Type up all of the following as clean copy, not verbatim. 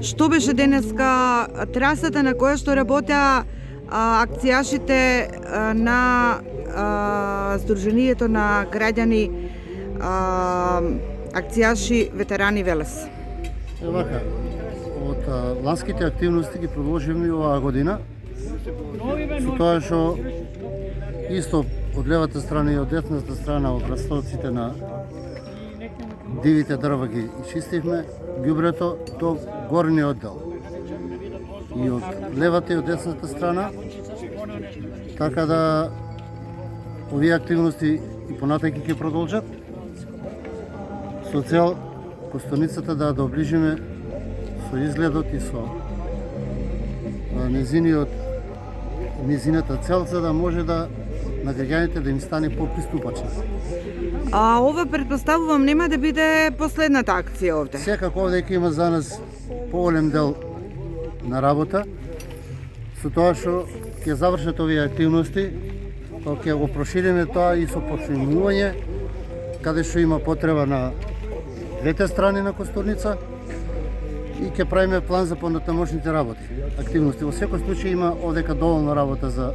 Што беше денеска трасата на која што работеа акцијашите на Сдруженијето на граѓани акцијаши ветерани Велес? Вака, од ланските активности ги продолживме оваа година, со тоа што исто од левата страна и од десната страна од растолците на дивите дрва ги чистивме, ѓубрето до горниот дел. И од левата и од десната страна, така да овие активности и понатаки ќе продолжат со цел Костурницата да доближиме со изгледот и со незината цел, за да може да на граѓаните да им стане поприступачно. Ова претпоставувам нема да биде последната акција овде. Секако овде ќе има за нас поголем дел на работа, со тоа што ќе завршат овие активности, тоа ќе го прошириме тоа и со пошумување, каде што има потреба на двете страни на Костурница и ќе правиме план за понатамошните работи, активности. Во секој случај има овдека доволно работа за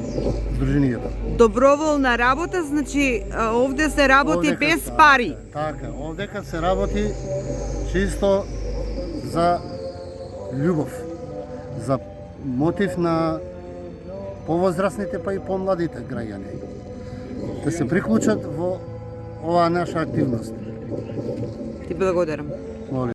Сдруженијето. Доброволна работа, значи овде се работи без пари. Така, овдека се работи чисто за љубов, за мотив на повозрастните па и помладите граѓани да се приклучат во оваа наша активност. Ти благодарам. Молим.